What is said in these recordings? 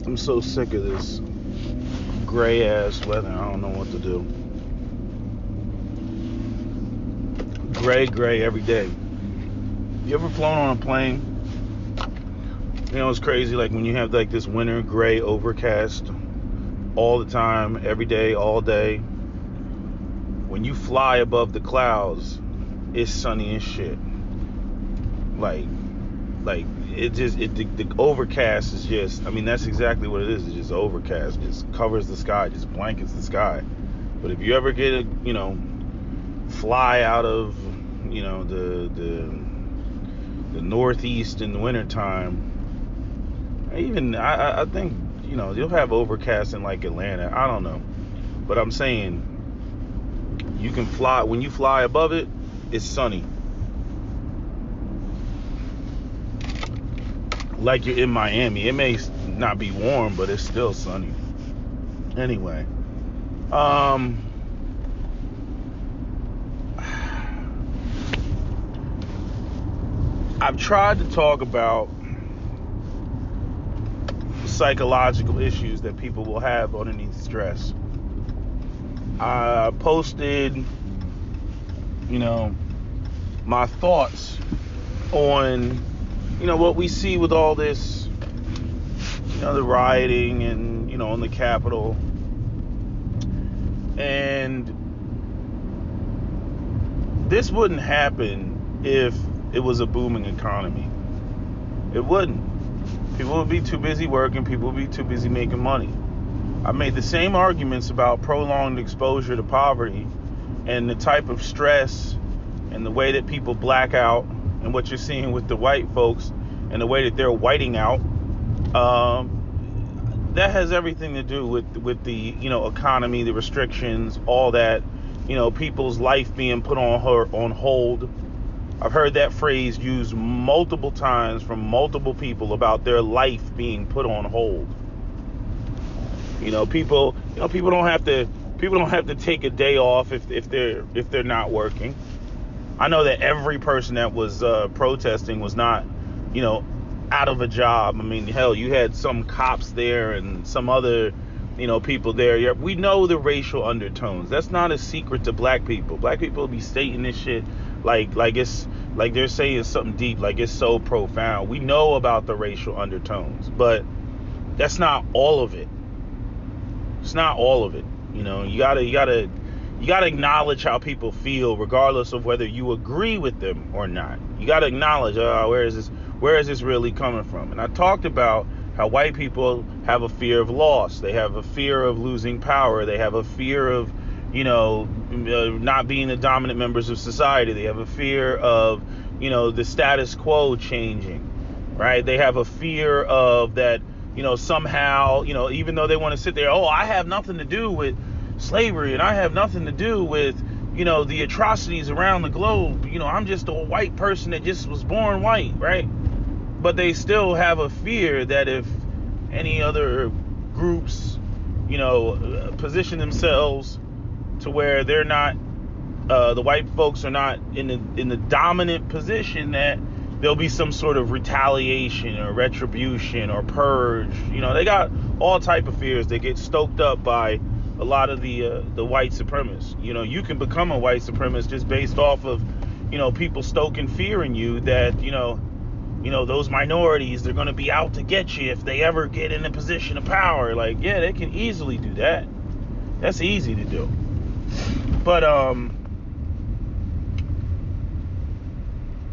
I'm so sick of this gray ass weather. I don't know what to do. Gray every day. You ever flown on a plane? You know, it's crazy. Like when you have like this winter gray overcast all the time, every day, all day. When you fly above the clouds, it's sunny as shit. Like the overcast is just. I mean, that's exactly what it is. It's just overcast. It just covers the sky. Just blankets the sky. But if you ever get a, fly out of, the northeast in the wintertime, even I think you'll have overcast in like Atlanta. I don't know, but I'm saying you can fly when you fly above it. It's sunny, like you're in Miami. It may not be warm, but it's still sunny. Anyway, I've tried to talk about psychological issues that people will have underneath stress. I posted, my thoughts on, what we see with all this, the rioting and, on the Capitol. And this wouldn't happen if it was a booming economy. It wouldn't. People would be too busy working. People would be too busy making money. I made the same arguments about prolonged exposure to poverty and the type of stress and the way that people black out and what you're seeing with the white folks and the way that they're whiting out. That has everything to do with the economy, the restrictions, all that. People's life being put on hold. I've heard that phrase used multiple times from multiple people about their life being put on hold. People don't have to take a day off if they're not working. I know that every person that was protesting was not, out of a job. I mean, hell, you had some cops there and some other, people there. We know the racial undertones. That's not a secret to black people. Black people be stating this shit like it's like they're saying something deep, like it's so profound. We know about the racial undertones, but that's not all of it. It's not all of it. You gotta acknowledge how people feel, regardless of whether you agree with them or not. You gotta acknowledge, where is this really coming from? And I talked about how white people have a fear of loss. They have a fear of losing power. They have a fear of, not being the dominant members of society. They have a fear of, the status quo changing, right? They have a fear of that, somehow, even though they want to sit there, I have nothing to do with slavery and I have nothing to do with, the atrocities around the globe. I'm just a white person that just was born white, right? But they still have a fear that if any other groups, position themselves to where they're not, the white folks are not in the dominant position, that there'll be some sort of retaliation or retribution or purge. They got all type of fears. They get stoked up by a lot of the white supremacists. You can become a white supremacist just based off of, people stoking fear in you that, those minorities, they're going to be out to get you if they ever get in a position of power. Like, yeah, they can easily do that. That's easy to do. But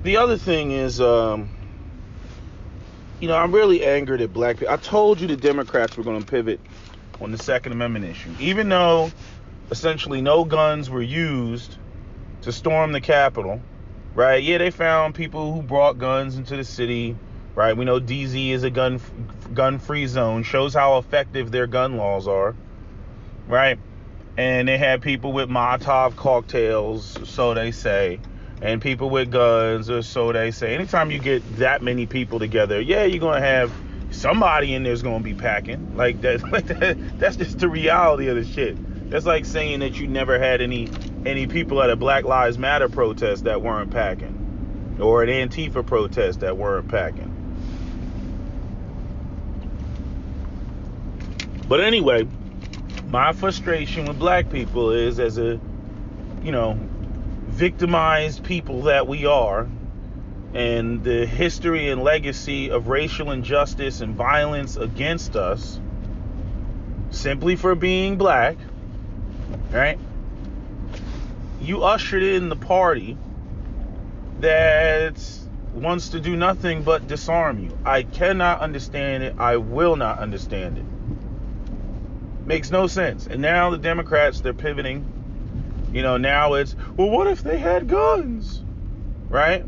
the other thing is, I'm really angered at black people. I told you the Democrats were going to pivot on the Second Amendment issue, even though essentially no guns were used to storm the Capitol, right? Yeah, they found people who brought guns into the city, right? We know DZ is a gun-free zone, shows how effective their gun laws are, right? And they had people with Molotov cocktails, so they say, and people with guns, or so they say. Anytime you get that many people together, yeah, you're gonna have somebody in there's gonna be packing. Like that's just the reality of the shit. That's like saying that you never had any people at a Black Lives Matter protest that weren't packing, or an Antifa protest that weren't packing. But anyway, my frustration with black people is, as a, victimized people that we are, and the history and legacy of racial injustice and violence against us simply for being black, right? You ushered in the party that wants to do nothing but disarm you. I cannot understand it. I will not understand it. Makes no sense. And now the Democrats, they're pivoting. Now it's, well, what if they had guns? Right?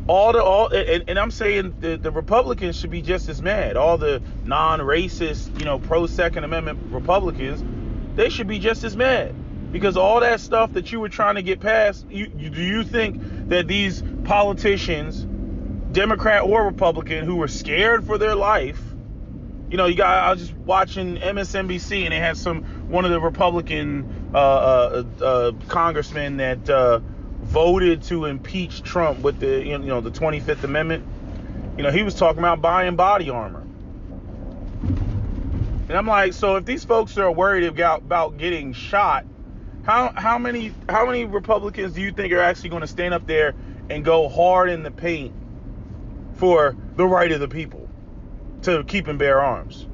And I'm saying the Republicans should be just as mad. All the non-racist, pro-Second Amendment Republicans, they should be just as mad. Because all that stuff that you were trying to get past, do you think that these politicians, Democrat or Republican, who were scared for their life, I was just watching MSNBC, and they had one of the Republican congressmen that voted to impeach Trump with the 25th Amendment. He was talking about buying body armor. And I'm like, so if these folks are worried about getting shot, how many Republicans do you think are actually going to stand up there and go hard in the paint for the right of the people to keep and bear arms?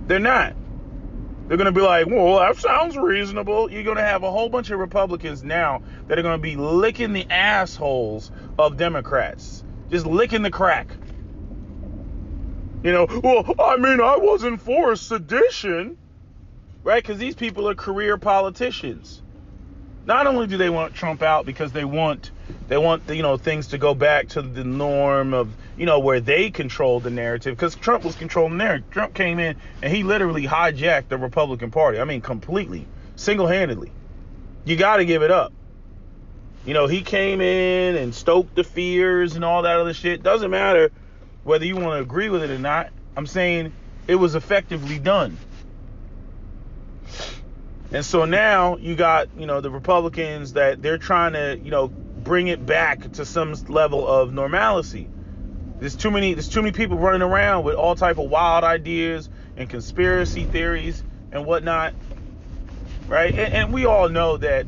They're not. They're going to be like, well, that sounds reasonable. You're going to have a whole bunch of Republicans now that are going to be licking the assholes of Democrats. Just licking the crack. Well, I wasn't for sedition. Right? Because these people are career politicians. Not only do they want Trump out because they want things to go back to the norm of, where they control the narrative, because Trump was controlling the narrative. Trump came in and he literally hijacked the Republican Party. I mean, completely, single-handedly. You got to give it up. He came in and stoked the fears and all that other shit. Doesn't matter whether you want to agree with it or not. I'm saying it was effectively done. And so now you got, the Republicans that they're trying to, bring it back to some level of normalcy. There's too many people running around with all type of wild ideas and conspiracy theories and whatnot, right? And we all know that,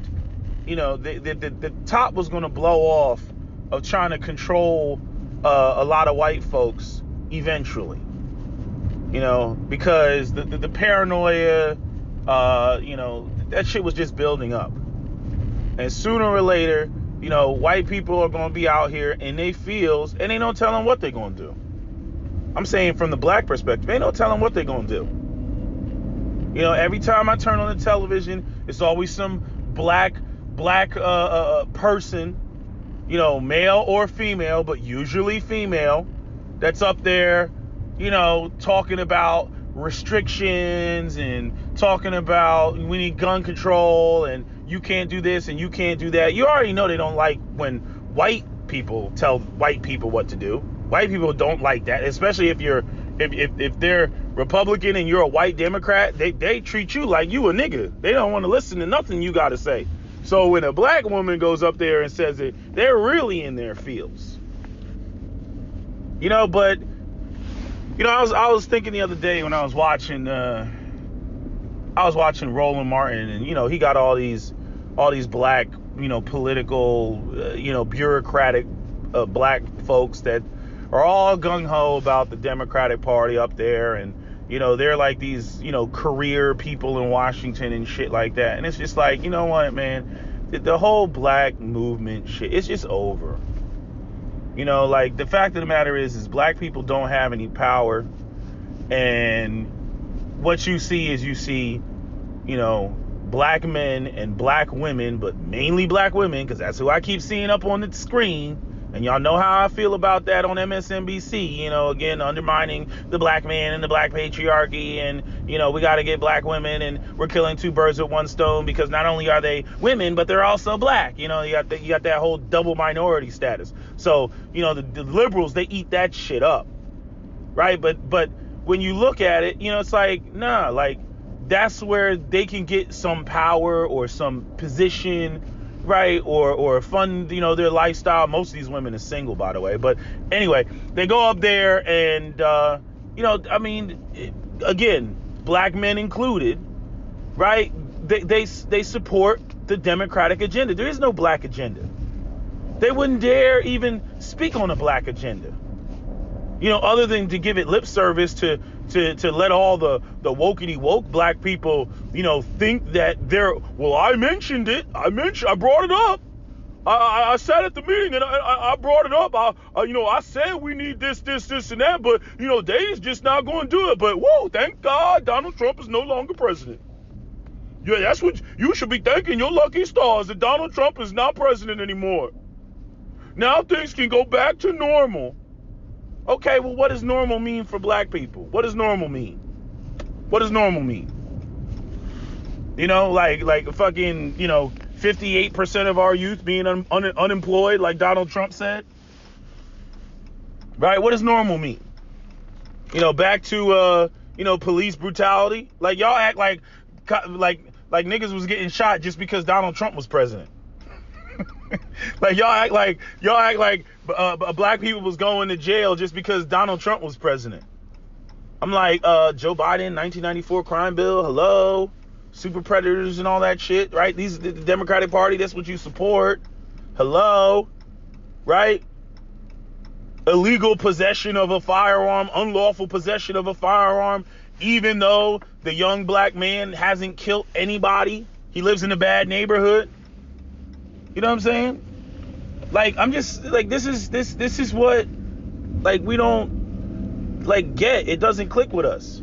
the top was going to blow off of trying to control a lot of white folks eventually, because the paranoia, that shit was just building up. And sooner or later, white people are going to be out here in their fields, and ain't no telling what they're going to do. I'm saying from the black perspective, ain't no telling what they're going to do. Every time I turn on the television, it's always some black person, male or female, but usually female, that's up there, talking about restrictions and talking about we need gun control and you can't do this and you can't do that. You already know they don't like when white people tell white people what to do. White people don't like that, especially if they're Republican and you're a white Democrat. They treat you like you a nigga. They don't want to listen to nothing you got to say. So when a black woman goes up there and says it, they're really in their feels. But I was thinking the other day when I was watching Roland Martin, and he got all these black political bureaucratic black folks that are all gung-ho about the Democratic Party up there, and they're like these career people in Washington and shit like that. And it's just like, you know what, man, the whole black movement shit, it's just over. Like, the fact of the matter is black people don't have any power. And what you see, black men and black women, but mainly black women, because that's who I keep seeing up on the screen. And y'all know how I feel about that on MSNBC, again, undermining the black man and the black patriarchy. And, we got to get black women, and we're killing two birds with one stone, because not only are they women, but they're also black. You got that whole double minority status. So, the liberals, they eat that shit up. Right. But when you look at it, it's like, nah, like, that's where they can get some power or some position, right, or fund, their lifestyle. Most of these women are single, by the way. But anyway, they go up there and, again, black men included, right? They support the Democratic agenda. There is no black agenda. They wouldn't dare even speak on a black agenda, other than to give it lip service to let all the wokey woke black people, think that I mentioned it. I brought it up. I sat at the meeting and I brought it up. I said we need this, and that, but, they's just not going to do it. But, whoa, thank God Donald Trump is no longer president. Yeah, that's what you should be thanking your lucky stars, that Donald Trump is not president anymore. Now things can go back to normal. Okay, well, what does normal mean for black people? What does normal mean? What does normal mean? Like fucking, 58% of our youth being unemployed, like Donald Trump said. Right? What does normal mean? Back to, police brutality. Like, y'all act like niggas was getting shot just because Donald Trump was president. Like, y'all act like black people was going to jail just because Donald Trump was president. I'm like, Joe Biden, 1994 crime bill, hello? Super predators and all that shit, right? These the Democratic Party, that's what you support. Hello? Right? Illegal possession of a firearm, unlawful possession of a firearm, even though the young black man hasn't killed anybody. He lives in a bad neighborhood. You know what I'm saying? Like, I'm just like, this is what, like, we don't like get. It doesn't click with us.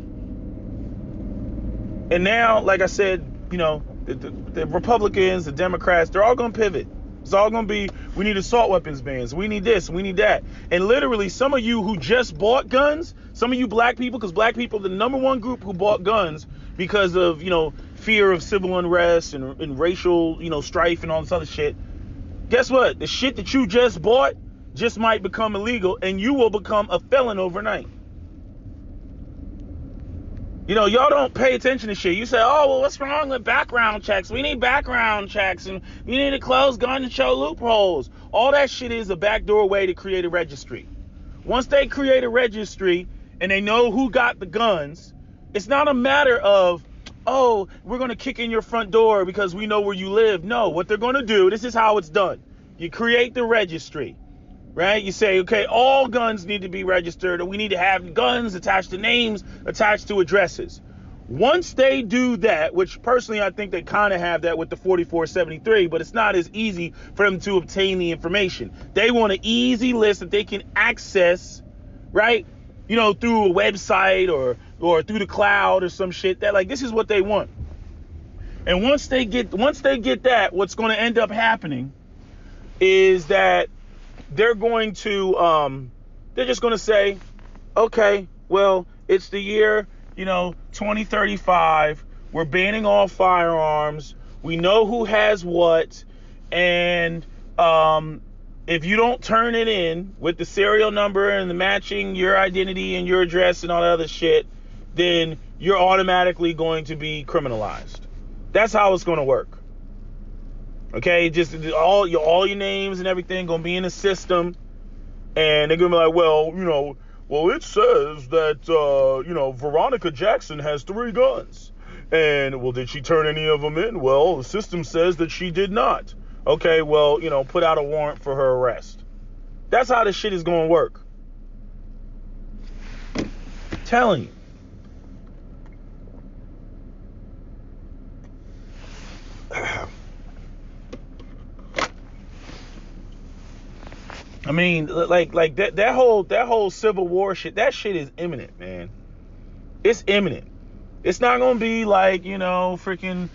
And now, like I said, the Republicans, the Democrats, they're all going to pivot. It's all going to be, we need assault weapons bans. We need this. We need that. And literally, some of you who just bought guns, some of you black people, because black people are the number one group who bought guns because of, fear of civil unrest and racial, strife and all this other shit. Guess what? The shit that you just bought just might become illegal, and you will become a felon overnight. Y'all don't pay attention to shit. You say, oh, well, what's wrong with background checks? We need background checks, and we need to close gun and show loopholes. All that shit is a backdoor way to create a registry. Once they create a registry and they know who got the guns, it's not a matter of, oh, we're going to kick in your front door because we know where you live. No, what they're going to do, this is how it's done. You create the registry. Right? You say, okay, all guns need to be registered, or we need to have guns attached to names, attached to addresses. Once they do that, which personally I think they kind of have that with the 4473, but it's not as easy for them to obtain the information. They want an easy list that they can access, right? Through a website or through the cloud or some shit. That, like, this is what they want. And once they get that, what's going to end up happening is that they're going to, they're just going to say, okay, well, it's the year, 2035. We're banning all firearms. We know who has what. And if you don't turn it in with the serial number and the matching your identity and your address and all that other shit, then you're automatically going to be criminalized. That's how it's going to work. Okay, just all your names and everything gonna be in the system, and they're gonna be like, well, it says that Veronica Jackson has 3 guns, and well, did she turn any of them in? Well, the system says that she did not. Okay, well, put out a warrant for her arrest. That's how this shit is gonna work. I'm telling you. I mean, like that whole Civil War shit, that shit is imminent, man. It's imminent. It's not gonna be like, freaking,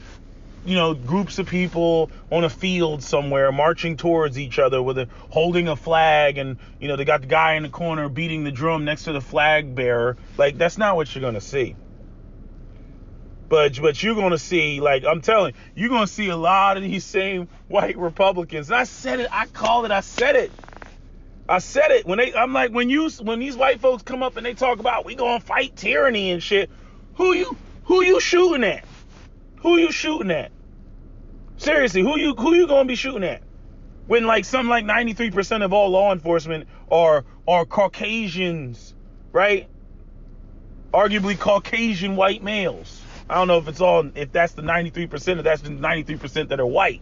groups of people on a field somewhere marching towards each other holding a flag, and, they got the guy in the corner beating the drum next to the flag bearer. Like, that's not what you're gonna see. But you're gonna see, like, I'm telling you, you're gonna see a lot of these same white Republicans. And I said it. I called it. I said it. When these white folks come up and they talk about we gonna fight tyranny and shit, who you shooting at? Who you shooting at? Seriously, who you gonna be shooting at? When like 93% of all law enforcement are Caucasians, right? arguably Caucasian white males. I don't know if that's the 93% or that's the 93% that are white.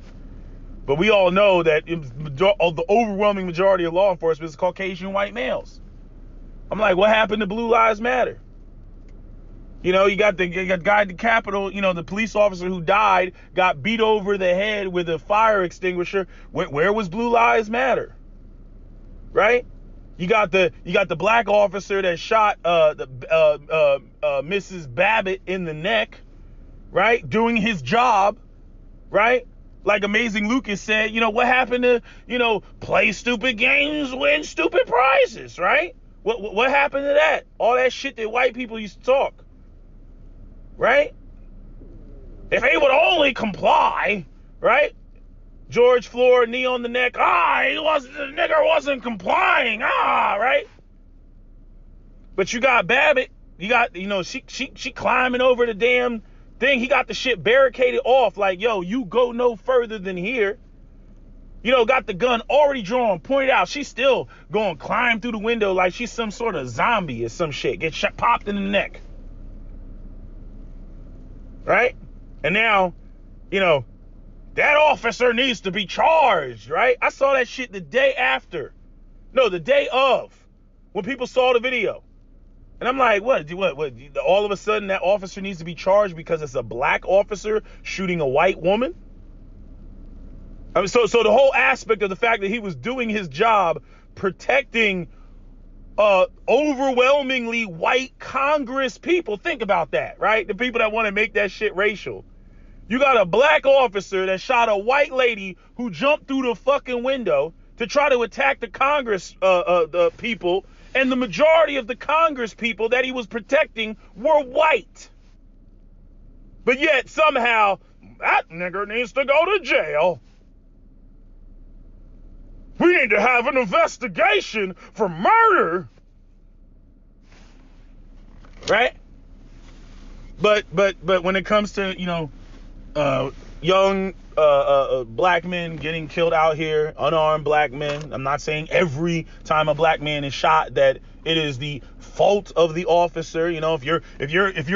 But we all know that the overwhelming majority of law enforcement is Caucasian white males. I'm like, what happened to Blue Lives Matter? You know, you got the guy at the Capitol, you know, the police officer who died, got beat over the head with a fire extinguisher. Where was Blue Lives Matter? Right? You got the black officer that shot Mrs. Babbitt in the neck, right? Doing his job, right? Like Amazing Lucas said, you know, what happened to, you know, play stupid games, win stupid prizes, right? What happened to that? All that shit that white people used to talk, right? If they would only comply, right? George Floyd, knee on the neck. The nigger wasn't complying. Right? But you got Babbitt. You got, you know, she climbing over the damn thing. He got the shit barricaded off. Like, yo, you go no further than here. You know, got the gun already drawn, pointed out. She's still going climb through the window like she's some sort of zombie or some shit. Get shot, popped in the neck. Right? And now, you know, that officer needs to be charged, right? I saw that shit the day after. No, the day of, when people saw the video. And I'm like, what? All of a sudden that officer needs to be charged because it's a black officer shooting a white woman? I mean, so the whole aspect of the fact that he was doing his job protecting overwhelmingly white Congress people. Think about that, right? The people that want to make that shit racial. You got a black officer that shot a white lady who jumped through the fucking window to try to attack the Congress the people, and the majority of the Congress people that he was protecting were white. But yet somehow that nigger needs to go to jail. We need to have an investigation for murder. Right? But when it comes to, you know, young black men getting killed out here, unarmed black men. I'm not saying every time a black man is shot that it is the fault of the officer. You know, if you're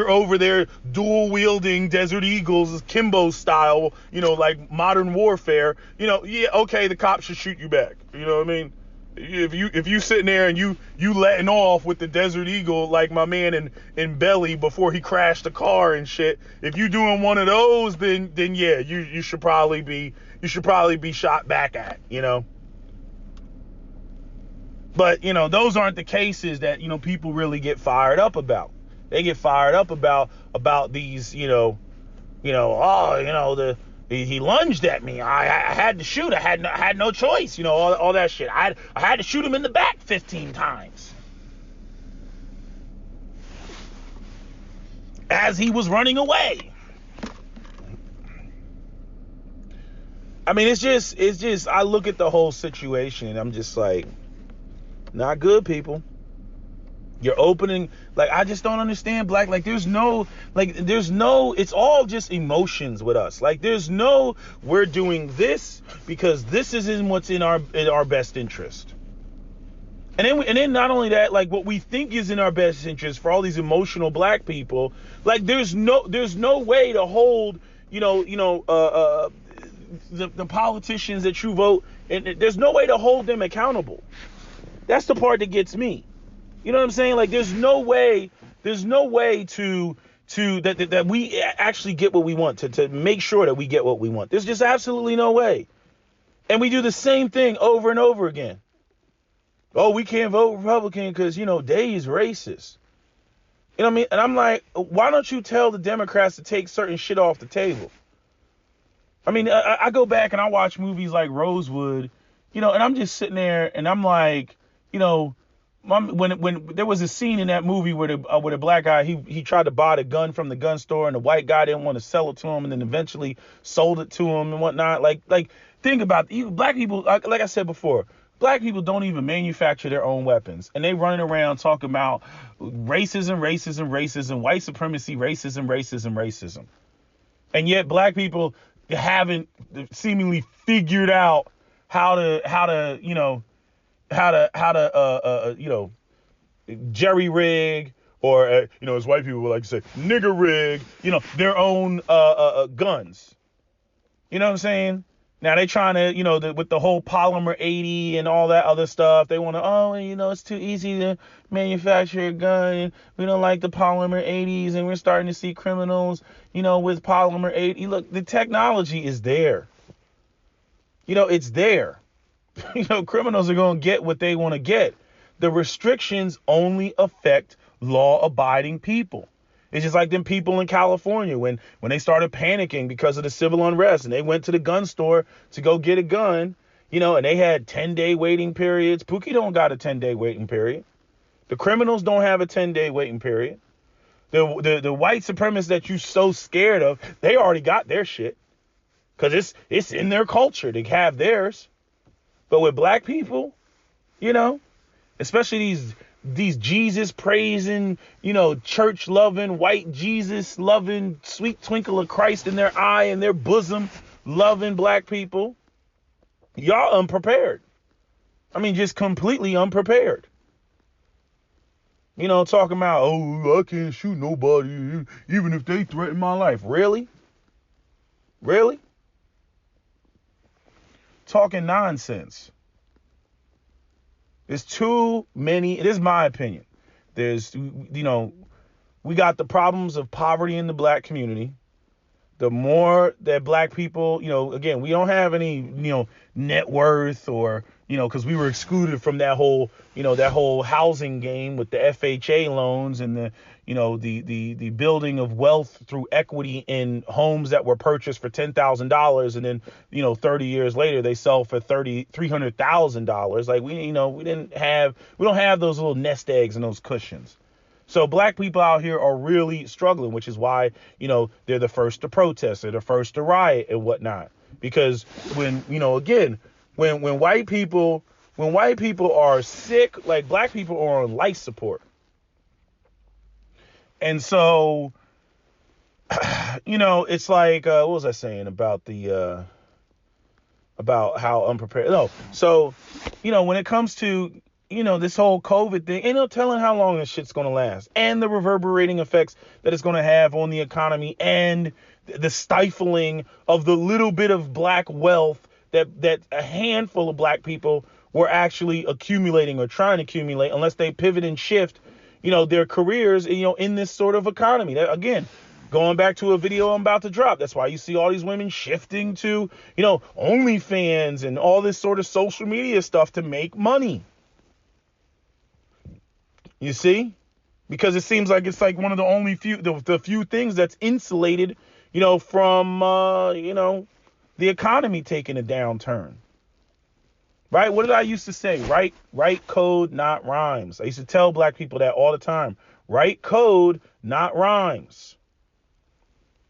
over there dual wielding Desert Eagles Kimbo style, you know, like modern warfare, you know, yeah, okay, the cops should shoot you back. You know what I mean? If you sitting there and you letting off with the Desert Eagle like my man in Belly before he crashed the car and shit, if you doing one of those, then yeah, you should probably be shot back at, you know. But, you know, those aren't the cases that, you know, people really get fired up about. They get fired up about these, he lunged at me. I had to shoot. I had no choice. You know, all that shit. I had to shoot him in the back 15 times as he was running away. I mean, it's just. I look at the whole situation and I'm just like, not good, people. You're opening, like, I just don't understand, black, like, there's no, it's all just emotions with us. Like, there's no, we're doing this because this is what's in our best interest. And then not only that, like, what we think is in our best interest for all these emotional black people, like, there's no way to hold, the politicians that you vote, and there's no way to hold them accountable. That's the part that gets me. You know what I'm saying? Like, there's no way to that we actually get what we want, to make sure that we get what we want. There's just absolutely no way. And we do the same thing over and over again. Oh, we can't vote Republican because, Day is racist. You know what I mean? And I'm like, why don't you tell the Democrats to take certain shit off the table? I mean, I go back and I watch movies like Rosewood, and I'm just sitting there and I'm like, when there was a scene in that movie where the black guy, he tried to buy the gun from the gun store and the white guy didn't want to sell it to him and then eventually sold it to him and whatnot. Like think about it. Black people, like I said before, black people don't even manufacture their own weapons, and they running around talking about racism, white supremacy, racism. And yet black people haven't seemingly figured out how to jerry rig or as white people would like to say, nigger rig, their own guns. You know what I'm saying? Now they trying to, with the whole polymer 80 and all that other stuff, they want to, it's too easy to manufacture a gun. We don't like the polymer 80s, and we're starting to see criminals, with polymer 80. Look, the technology is there. It's there. Criminals are going to get what they want to get. The restrictions only affect law-abiding people. It's just like them people in California when they started panicking because of the civil unrest, and they went to the gun store to go get a gun, and they had 10-day waiting periods. Pookie don't got a 10-day waiting period. The criminals don't have a 10-day waiting period. The white supremacists that you so scared of, they already got their shit because it's in their culture to have theirs. But with black people, especially these Jesus praising, church loving, white Jesus loving, sweet twinkle of Christ in their eye and their bosom loving black people, y'all unprepared. I mean, just completely unprepared. Talking about, I can't shoot nobody even if they threaten my life. Really? Really? Talking nonsense. There's too many. It is my opinion. There's, we got the problems of poverty in the black community. The more that black people, again, we don't have any, net worth or, because we were excluded from that whole housing game with the FHA loans and the building of wealth through equity in homes that were purchased for $10,000 and then 30 years later they sell for $300,000. Like we don't have those little nest eggs and those cushions. So black people out here are really struggling, which is why they're the first to protest, they're the first to riot and whatnot. Because when when white people are sick, like black people are on life support. And so, it's like, what was I saying about about how unprepared? No. So, when it comes to, this whole COVID thing, ain't no telling how long this shit's going to last and the reverberating effects that it's going to have on the economy and the stifling of the little bit of black wealth that a handful of black people were actually accumulating or trying to accumulate, unless they pivot and shift, their careers, in this sort of economy. That, again, going back to a video I'm about to drop. That's why you see all these women shifting to, OnlyFans and all this sort of social media stuff to make money. You see? Because it seems like it's like one of the only the few things that's insulated, from, the economy taking a downturn. Right? What did I used to say? Write code, not rhymes. I used to tell black people that all the time. Write code, not rhymes.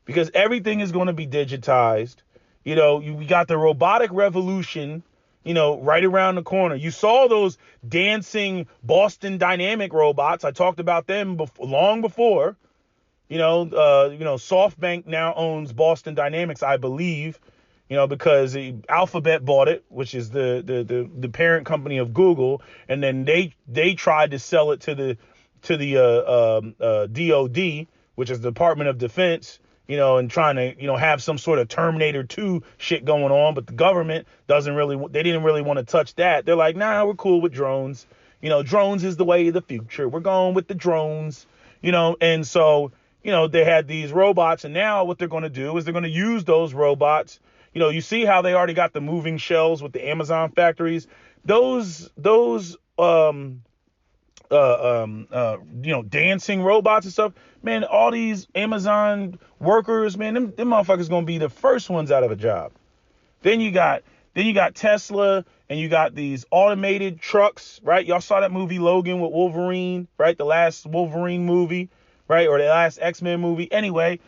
Because everything is going to be digitized. We got the robotic revolution, right around the corner. You saw those dancing Boston Dynamic robots. I talked about them long before. SoftBank now owns Boston Dynamics, I believe. Because Alphabet bought it, which is the parent company of Google, and then they tried to sell it to the DOD, which is the Department of Defense, and trying to have some sort of Terminator 2 shit going on, but the government they didn't really want to touch that. They're like, nah, we're cool with drones. Drones is the way of the future. We're going with the drones. And so they had these robots, and now what they're going to do is they're going to use those robots. You see how they already got the moving shelves with the Amazon factories. Those dancing robots and stuff. Man, all these Amazon workers, man, them motherfuckers gonna be the first ones out of a job. Then you got Tesla, and you got these automated trucks, right? Y'all saw that movie Logan with Wolverine, right? The last Wolverine movie, right? Or the last X-Men movie. Anyway,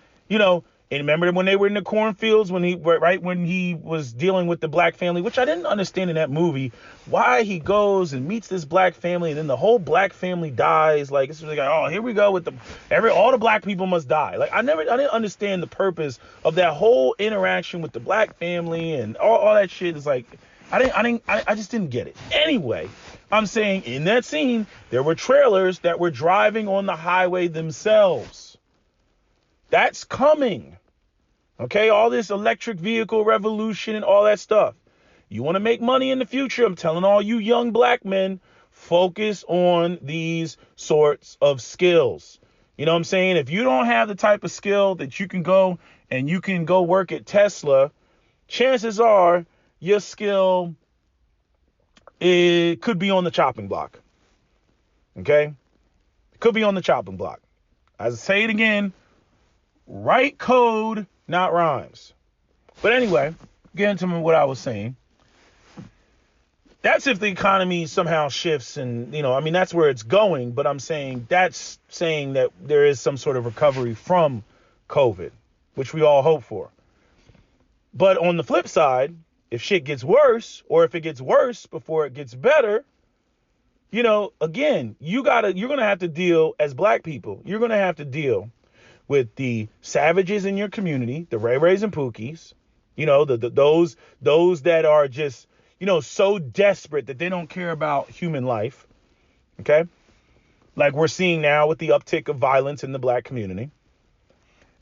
and remember when they were in the cornfields when he was dealing with the black family, which I didn't understand in that movie, why he goes and meets this black family and then the whole black family dies. Like, it's like, oh, here we go with all the black people must die. Like, I didn't understand the purpose of that whole interaction with the black family and all that shit. Is like, I just didn't get it. Anyway, I'm saying in that scene, there were trailers that were driving on the highway themselves. That's coming. Okay, all this electric vehicle revolution and all that stuff. You want to make money in the future? I'm telling all you young black men, focus on these sorts of skills. You know what I'm saying? If you don't have the type of skill that you can go and you can go work at Tesla, chances are your skill, it could be on the chopping block. Okay? It could be on the chopping block. As I say it again, write code, not rhymes. But anyway, getting to what I was saying. That's if the economy somehow shifts and, I mean, that's where it's going. But I'm saying that's saying that there is some sort of recovery from COVID, which we all hope for. But on the flip side, if shit gets worse, or if it gets worse before it gets better, again, you're going to have to deal, as black people, you're going to have to deal with the savages in your community, the Ray Rays and Pookies, those that are just, so desperate that they don't care about human life. Okay. Like we're seeing now with the uptick of violence in the black community.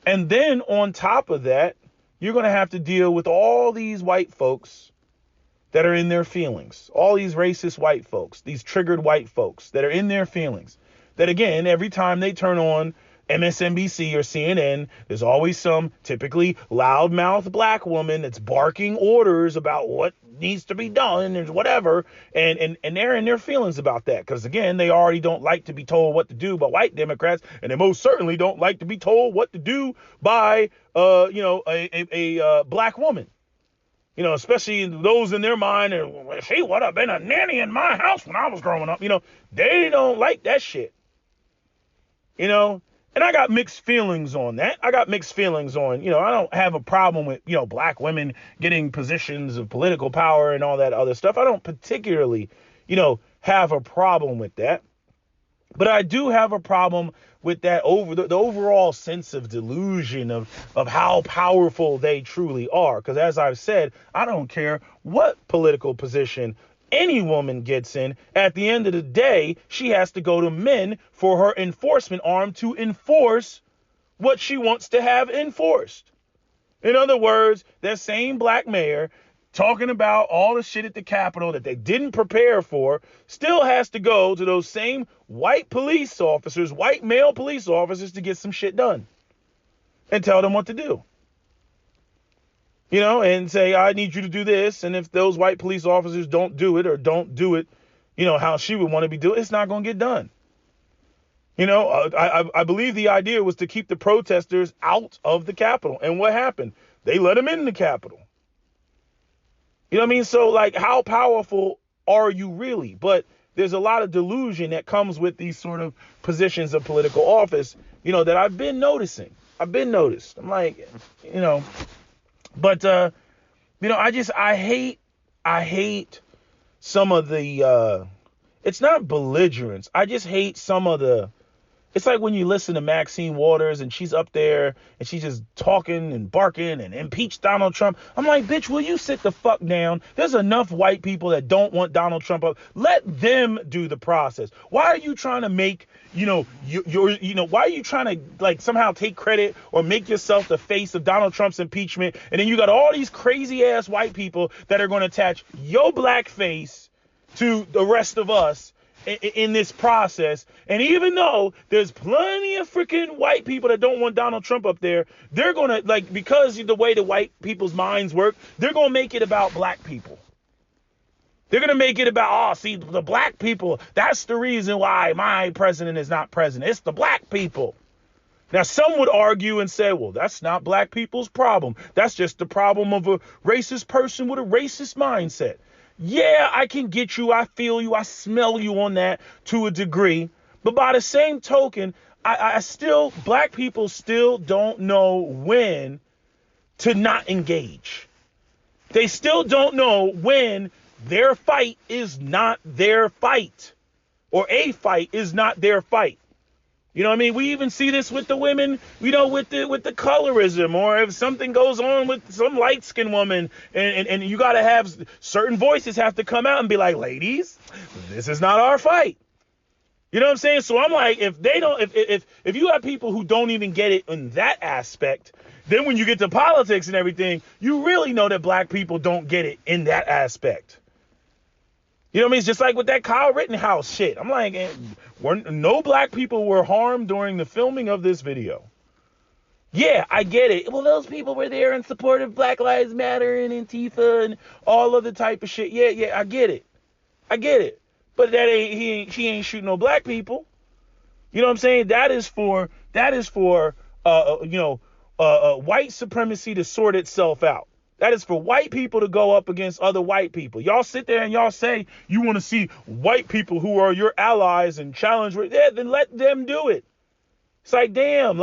And then on top of that, you're going to have to deal with all these white folks that are in their feelings, all these racist white folks, these triggered white folks that are in their feelings, that again, every time they turn on MSNBC or CNN, there's always some typically loudmouth black woman that's barking orders about what needs to be done and whatever. And they're in their feelings about that. Because again, they already don't like to be told what to do by white Democrats. And they most certainly don't like to be told what to do by, a black woman. Especially those in their mind, and she would have been a nanny in my house when I was growing up. They don't like that shit. And I got mixed feelings on that. I don't have a problem with, black women getting positions of political power and all that other stuff. I don't particularly, have a problem with that. But I do have a problem with that the overall sense of delusion of how powerful they truly are. Because as I've said, I don't care what political position any woman gets in. At the end of the day, she has to go to men for her enforcement arm to enforce what she wants to have enforced. In other words, that same black mayor talking about all the shit at the Capitol that they didn't prepare for still has to go to those same white police officers, white male police officers, to get some shit done and tell them what to do. And say, I need you to do this. And if those white police officers don't do it how she would want to be doing, it's not going to get done. I believe the idea was to keep the protesters out of the Capitol. And what happened? They let them in the Capitol. You know what I mean? So, like, how powerful are you really? But there's a lot of delusion that comes with these sort of positions of political office, that I've been noticing. I'm like, But, I hate some of the, it's not belligerence. I just hate some of it's like when you listen to Maxine Waters and she's up there and she's just talking and barking and impeach Donald Trump. I'm like, bitch, will you sit the fuck down? There's enough white people that don't want Donald Trump up. Let them do the process. Why are you trying to make, why are you trying to like somehow take credit or make yourself the face of Donald Trump's impeachment? And then you got all these crazy ass white people that are going to attach your black face to the rest of us in this process. And even though there's plenty of freaking white people that don't want Donald Trump up there, they're going to, like, because of the way the white people's minds work, they're going to make it about black people. They're going to make it about, the black people, that's the reason why my president is not president. It's the black people. Now, some would argue and say, well, that's not black people's problem. That's just the problem of a racist person with a racist mindset. Yeah, I can get you. I feel you. I smell you on that to a degree. But by the same token, black people still don't know when to not engage. They still don't know when their fight is not their fight, or a fight is not their fight. You know what I mean? We even see this with the women, with the colorism, or if something goes on with some light-skinned woman, and you got to have certain voices have to come out and be like, ladies, this is not our fight. You know what I'm saying? So I'm like, if you have people who don't even get it in that aspect, then when you get to politics and everything, you really know that black people don't get it in that aspect. You know what I mean? It's just like with that Kyle Rittenhouse shit. I'm like, no black people were harmed during the filming of this video. Yeah, I get it. Well, those people were there in support of Black Lives Matter and Antifa and all other type of shit. Yeah, I get it. But she ain't shooting no black people. You know what I'm saying? That is for white supremacy to sort itself out. That is for white people to go up against other white people. Y'all sit there and y'all say you want to see white people who are your allies and challenge. Yeah, then let them do it. It's like, damn,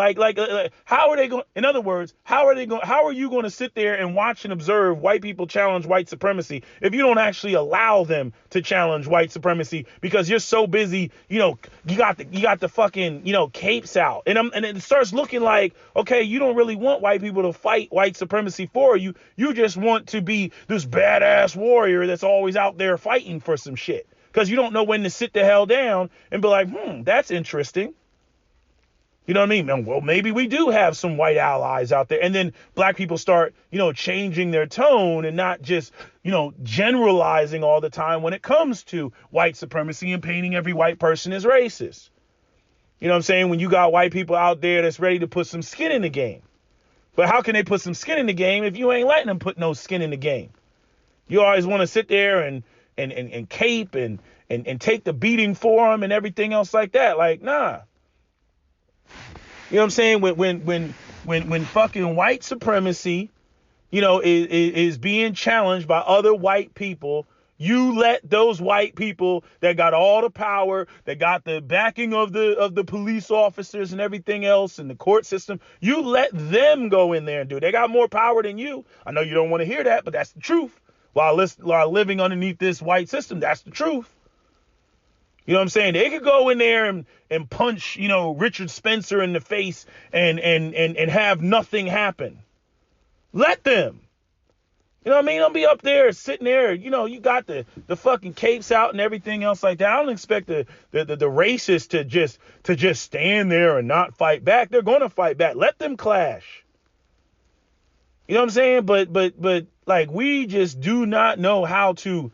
how are they going? In other words, how are you going to sit there and watch and observe white people challenge white supremacy if you don't actually allow them to challenge white supremacy because you're so busy, you got the fucking, capes out. And it starts looking like, okay, you don't really want white people to fight white supremacy for you. You just want to be this badass warrior that's always out there fighting for some shit because you don't know when to sit the hell down and be like, that's interesting. You know what I mean? Well, maybe we do have some white allies out there. And then black people start, changing their tone and not just, generalizing all the time when it comes to white supremacy and painting every white person as racist. You know what I'm saying? When you got white people out there that's ready to put some skin in the game. But how can they put some skin in the game if you ain't letting them put no skin in the game? You always want to sit there and cape and take the beating for them and everything else like that. Like, nah. You know what I'm saying? When fucking white supremacy, is being challenged by other white people, you let those white people that got all the power, that got the backing of the police officers and everything else and the court system, you let them go in there and do it. They got more power than you. I know you don't want to hear that, but that's the truth. While living underneath this white system, that's the truth. You know what I'm saying? They could go in there and punch, Richard Spencer in the face and have nothing happen. Let them. You know what I mean? Don't be up there sitting there. You got the fucking capes out and everything else like that. I don't expect the racists to just stand there and not fight back. They're going to fight back. Let them clash. You know what I'm saying? But like, we just do not know how to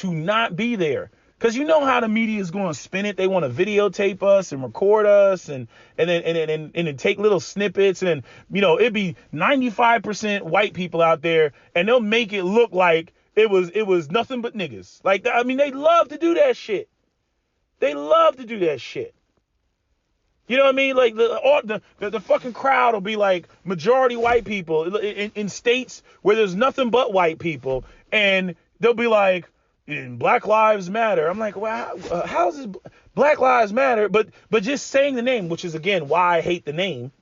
not be there. Because you know how the media is going to spin it. They want to videotape us and record us and then take little snippets. And then, it'd be 95% white people out there and they'll make it look like it was nothing but niggas. Like, I mean, they love to do that shit. You know what I mean? Like the fucking crowd will be like majority white people in states where there's nothing but white people. And they'll be like, in Black Lives Matter. I'm like, wow, how is this Black Lives Matter? But just saying the name, which is again why I hate the name.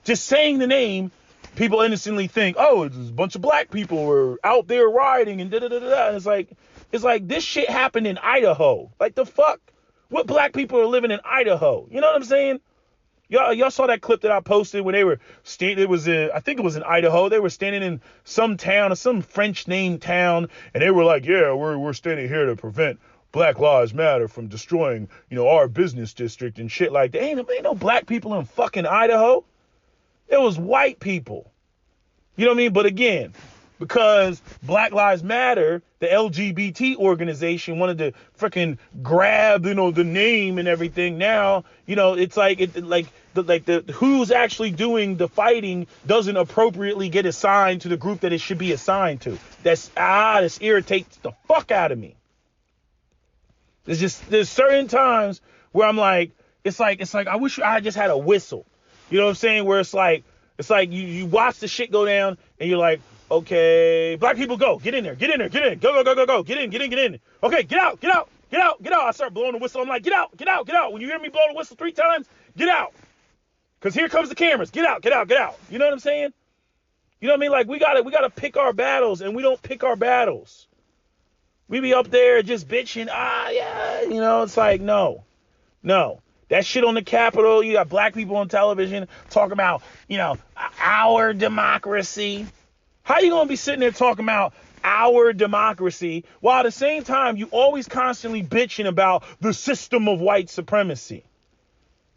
Just saying the name, people innocently think, oh, it's a bunch of black people were out there rioting and da da da da. And it's like this shit happened in Idaho. Like, the fuck? What black people are living in Idaho? You know what I'm saying? Y'all saw that clip that I posted when they were I think it was in Idaho. They were standing in some town, some French named town, and they were like, yeah, we're standing here to prevent Black Lives Matter from destroying, our business district and shit like that. Ain't no black people in fucking Idaho. It was white people. You know what I mean? But again, because Black Lives Matter, the LGBT organization, wanted to freaking grab, the name and everything. Now, it's like the who's actually doing the fighting doesn't appropriately get assigned to the group that it should be assigned to. This irritates the fuck out of me. There's certain times where I'm like, it's like I wish I just had a whistle. You know what I'm saying? Where it's like you watch the shit go down and you're like, okay, black people, go. Get in there. Go. Get in. Okay, get out. I start blowing the whistle. I'm like, get out. When you hear me blow the whistle 3 times, get out. Because here comes the cameras. Get out. You know what I'm saying? You know what I mean? Like, we gotta pick our battles, and we don't pick our battles. We be up there just bitching. Yeah. It's like, no. That shit on the Capitol, you got black people on television talking about, our democracy. How you going to be sitting there talking about our democracy while at the same time you always constantly bitching about the system of white supremacy?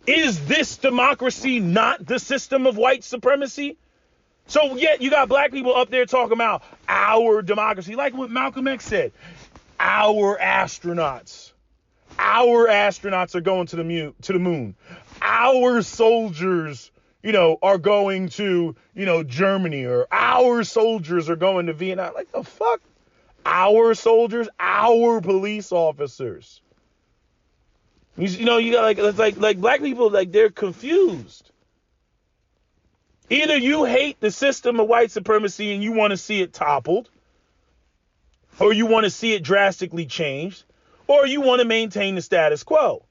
Is this democracy not the system of white supremacy? So yet you got black people up there talking about our democracy, like what Malcolm X said. Our astronauts are going to the moon. Our soldiers, are going to, Germany, or our soldiers are going to Vietnam. Like, the fuck? Our soldiers, our police officers. You got it's like black people, like, they're confused. Either you hate the system of white supremacy and you want to see it toppled, or you want to see it drastically changed, or you want to maintain the status quo.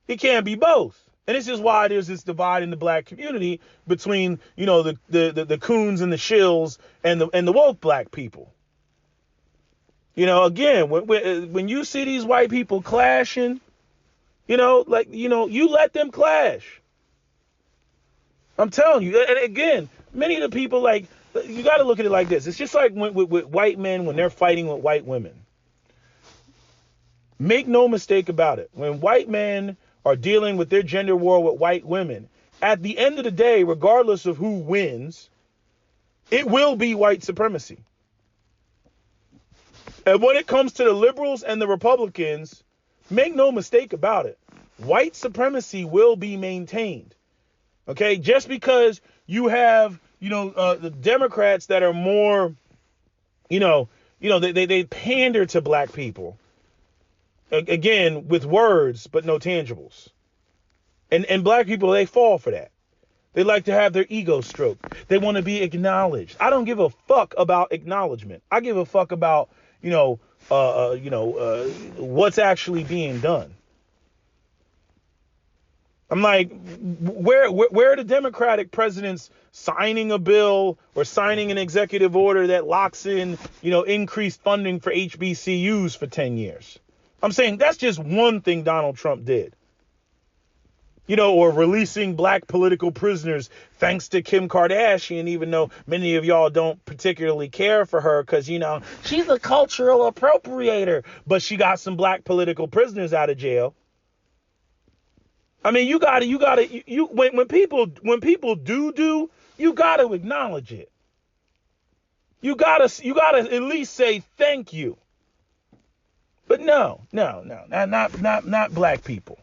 It can't be both. And this is why there's this divide in the black community between, the coons and the shills and the woke black people. Again, when you see these white people clashing, you let them clash. I'm telling you. And again, many of the people, like, you got to look at it like this. It's just like with white men when they're fighting with white women. Make no mistake about it. When white men are dealing with their gender war with white women, at the end of the day, regardless of who wins, it will be white supremacy. And when it comes to the liberals and the Republicans, make no mistake about it, white supremacy will be maintained. Okay, just because you have, the Democrats that are more, they pander to black people. Again, with words, but no tangibles. And black people, they fall for that. They like to have their ego stroked. They want to be acknowledged. I don't give a fuck about acknowledgement. I give a fuck about, what's actually being done. I'm like, where are the Democratic presidents signing a bill or signing an executive order that locks in, increased funding for HBCUs for 10 years? I'm saying that's just one thing Donald Trump did. Or releasing black political prisoners thanks to Kim Kardashian, even though many of y'all don't particularly care for her because, she's a cultural appropriator, but she got some black political prisoners out of jail. I mean, when people do, you gotta acknowledge it. You gotta at least say thank you. But no, not black people.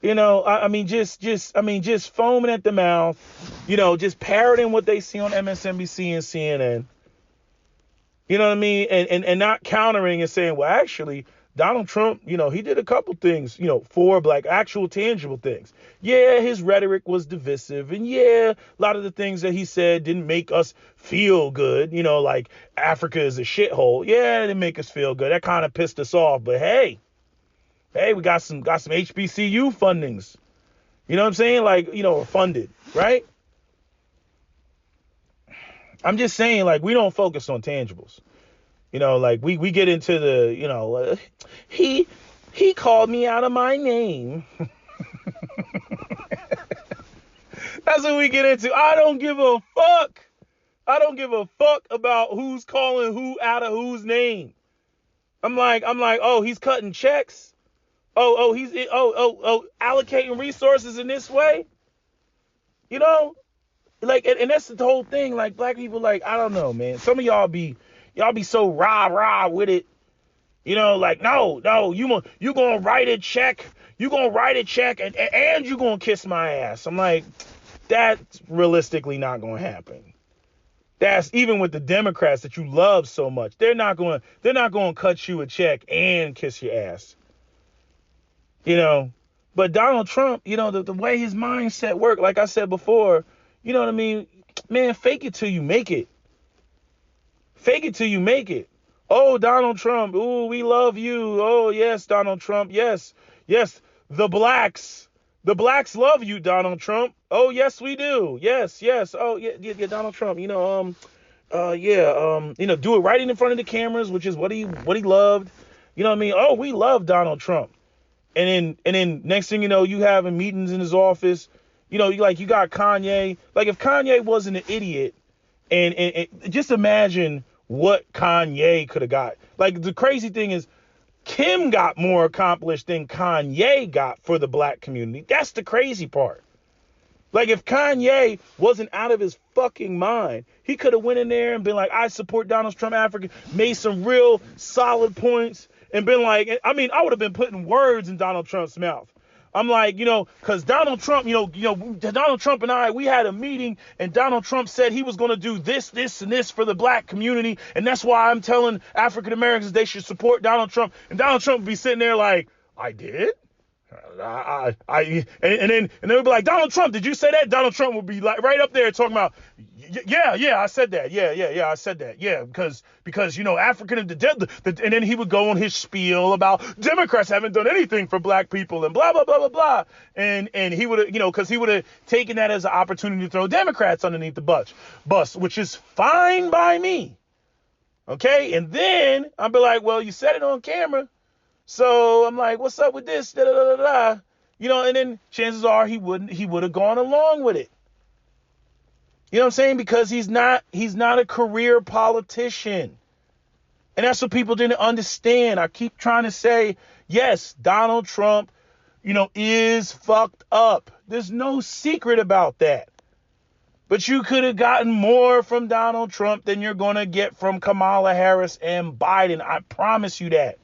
Just foaming at the mouth, just parroting what they see on MSNBC and CNN. You know what I mean? And not countering and saying, well, actually, Donald Trump, he did a couple things, for black, actual tangible things. Yeah, his rhetoric was divisive. And yeah, a lot of the things that he said didn't make us feel good. Like Africa is a shithole. Yeah, it didn't make us feel good. That kind of pissed us off. But hey, we got some HBCU fundings. You know what I'm saying? Like, funded, right? I'm just saying, like, we don't focus on tangibles. Like we get into the, he called me out of my name. That's what we get into. I don't give a fuck. I don't give a fuck about who's calling who out of whose name. I'm like, oh, he's cutting checks. He's allocating resources in this way. Like, and that's the whole thing. Like, black people, like, I don't know, man. Some of y'all be so rah with it. Like, no, you gonna write a check. You gonna write a check and you gonna kiss my ass. I'm like, that's realistically not gonna happen. That's even with the Democrats that you love so much. They're not going to cut you a check and kiss your ass. But Donald Trump, the way his mindset worked, like I said before, you know what I mean? Man, fake it till you make it. Fake it till you make it. Oh, Donald Trump. Ooh, we love you. Oh, yes, Donald Trump. Yes. The blacks love you, Donald Trump. Oh, yes, we do. Yes. Oh, yeah, Donald Trump. Do it right in front of the cameras, which is what he loved. You know what I mean? Oh, we love Donald Trump. And then next thing you know, you having meetings in his office. You know, you got Kanye. Like, if Kanye wasn't an idiot, and just imagine what Kanye could have got. Like, the crazy thing is, Kim got more accomplished than Kanye got for the black community. That's the crazy part. Like, if Kanye wasn't out of his fucking mind, he could have went in there and been like, I support Donald Trump Africa, made some real solid points, and been like, I mean, I would have been putting words in Donald Trump's mouth. I'm like, you know, because Donald Trump, Donald Trump and I, we had a meeting, and Donald Trump said he was going to do this, this, and this for the black community, and that's why I'm telling African Americans they should support Donald Trump. And Donald Trump would be sitting there like, I did? And then they would be like, Donald Trump, did you say that? Donald Trump would be like right up there talking about, yeah, I said that. Yeah, I said that. Yeah, because you know, African and then he would go on his spiel about Democrats haven't done anything for black people and blah blah blah blah blah. And he would have, you know, because he would have taken that as an opportunity to throw Democrats underneath the bus, which is fine by me. Okay, and then I'd be like, well, you said it on camera. So I'm like, what's up with this? Da, da, da, da, da. You know, and then chances are he would have gone along with it. You know what I'm saying? Because he's not a career politician. And that's what people didn't understand. I keep trying to say, yes, Donald Trump, you know, is fucked up. There's no secret about that. But you could have gotten more from Donald Trump than you're going to get from Kamala Harris and Biden. I promise you that.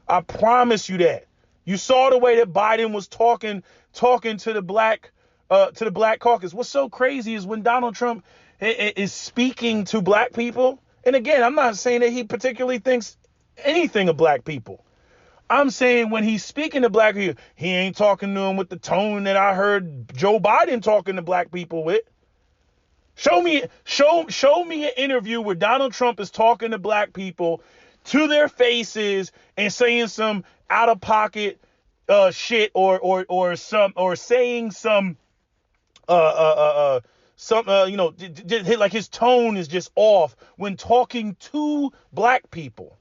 I promise you that. You saw the way that Biden was talking to the black caucus. What's so crazy is when Donald Trump is speaking to black people. And again, I'm not saying that he particularly thinks anything of black people. I'm saying when he's speaking to black people, he ain't talking to them with the tone that I heard Joe Biden talking to black people with. Show me an interview where Donald Trump is talking to black people to their faces and saying some out of pocket shit or saying some like his tone is just off when talking to black people.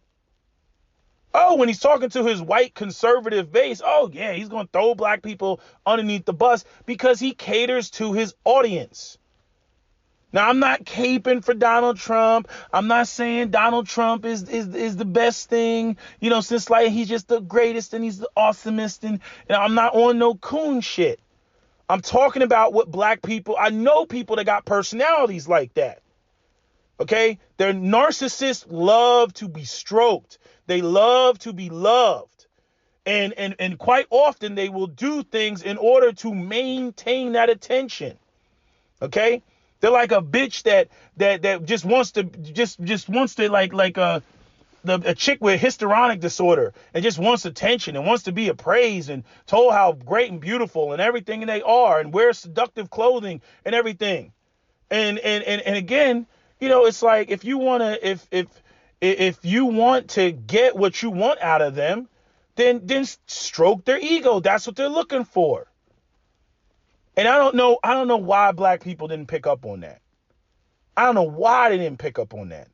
Oh, when he's talking to his white conservative base, oh yeah, he's going to throw black people underneath the bus because he caters to his audience. Now, I'm not caping for Donald Trump. I'm not saying Donald Trump is the best thing, you know, since like he's just the greatest and he's the awesomest. And I'm not on no coon shit. I'm talking about what black people, I know people that got personalities like that. Okay? Their narcissists love to be stroked. They love to be loved. And quite often they will do things in order to maintain that attention. Okay? They're like a bitch that just wants to like a chick with histrionic disorder and just wants attention and wants to be appraised and told how great and beautiful and everything they are and wear seductive clothing and everything. And again, you know, it's like if you want to get what you want out of them, then stroke their ego. That's what they're looking for. And I don't know why black people didn't pick up on that. I don't know why they didn't pick up on that.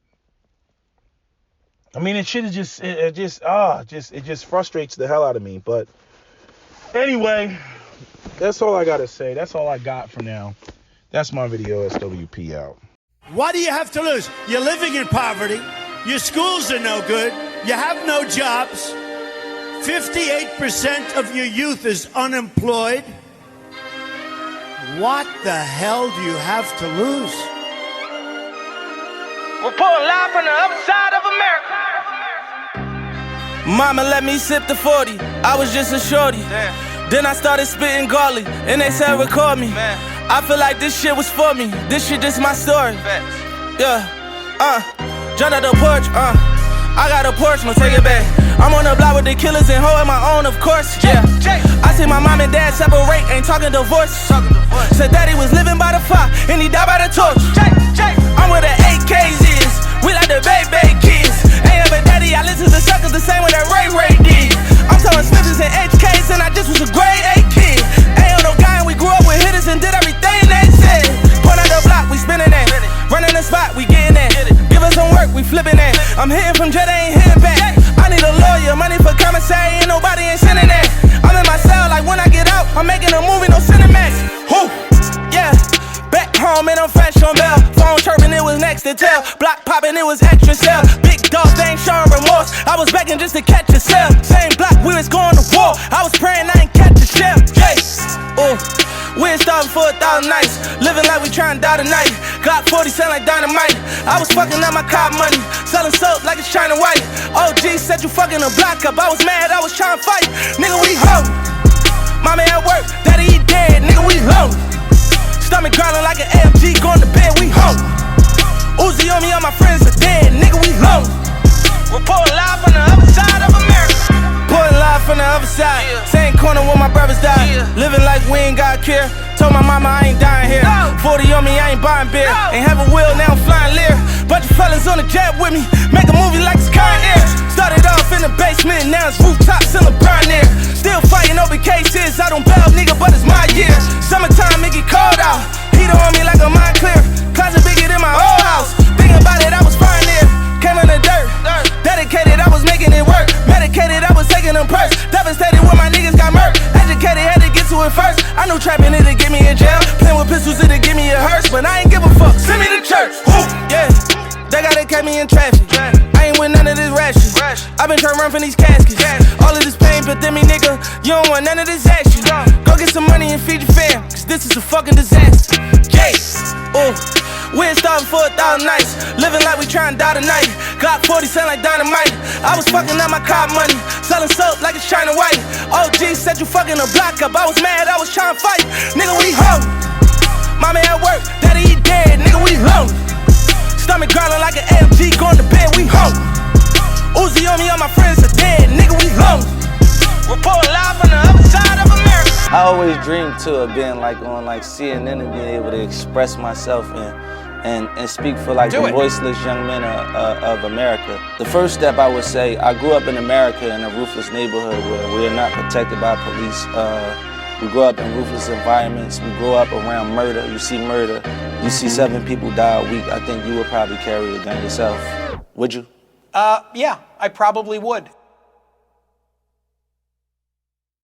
I mean, it just frustrates the hell out of me. But anyway, that's all I got to say. That's all I got for now. That's my video. SWP out. What do you have to lose? You're living in poverty. Your schools are no good. You have no jobs. 58% of your youth is unemployed. What the hell do you have to lose? Reporting live from the other side of America. Mama let me sip the 40. I was just a shorty. Damn. Then I started spitting garlic, and they said record me. Man. I feel like this shit was for me. This shit just my story. Facts. Yeah. Jump out the porch. I got a porch, no take it back. I'm on the block with the killers and holding my own, of course. Yeah. I see my mom and dad separate, ain't talking divorce. Said daddy was living by the fire and he died by the torch. I'm where the AKs is. We like the baby kids. Ain't have a daddy, I listen to suckers the same way that Ray did. I'm telling Smithers and HKs and I just was a grade A kid. Ain't on no guy and we grew up with hitters and did everything they said. Point out the block, we spinning that. Running the spot, we getting that. Give us some work, we flipping that. I'm hitting from jet, I ain't hitting back. I need a lawyer, money for commissary, and nobody ain't sending that. I'm begging just to catch a cell. Same block, we was going to war. I was praying I ain't catch a shell. Ooh. We ain't starving for 1,000 nights. Living like we trying to die tonight. Glock 40 sound like dynamite. I was fucking up my car money. Selling soap like it's China White. OG said you fucking a block up. I was mad, I was trying to fight. Nigga, we home. Mommy at work, daddy he dead. Nigga, we home. Stomach growling like an AMG. Going to bed, we home. Uzi on me, all my friends are dead. Nigga, we home. Report live from the other side of America. Pulling live from the other side. Yeah. Same corner where my brothers died. Yeah. Living like we ain't got care. Told my mama I ain't dying here. No. 40 on me, I ain't buying beer. No. Ain't have a wheel, now I'm flying Lear. Bunch of fellas on the jet with me. Make a movie like it's Con Air. Started off in the basement, now it's rooftops in LeBron Air. Still fighting open cases. I don't bail, nigga, but it's my year. Summertime, it get cold out. Heater on me like a mind clear. Closet bigger than my old house. Thinking about it, I was fine there. Came in the dirt. Dedicated, I was making it work. Medicated, I was taking them perks. Devastated when my niggas got murked. Educated, had to get to it first. I knew trapping it'd get me in jail. Playing with pistols, it'd give me a hearse. But I ain't give a fuck. Send me to church. Woo. Yeah, they gotta catch me in traffic. I ain't with none of this rash shit. I been trying to run from these caskets. All of this pain, but then me, nigga, you don't want none of this action. Go get some money and feed your fam, cause this is a fucking disaster. Ooh. We ain't starving for 1,000 nights. Living like we trying to die tonight. Glock 40 sound like dynamite. I was fucking up my car money. Selling soap like it's China White. OG said you fucking a block up. I was mad, I was trying to fight. Nigga, we home. Mommy at work, daddy he dead. Nigga, we home. Stomach growling like an AMG. Going to bed, we home. Uzi on me, all my friends are dead. Nigga, we home. Report live from the other side of America. I always dreamed too of being like on like CNN and being able to express myself and speak for like the voiceless young men of America. The first step I would say, I grew up in America in a ruthless neighborhood where we are not protected by police. We grow up in ruthless environments. We grow up around murder. You see murder. You see 7 people die a week. I think you would probably carry a gun yourself. Would you? Yeah, I probably would.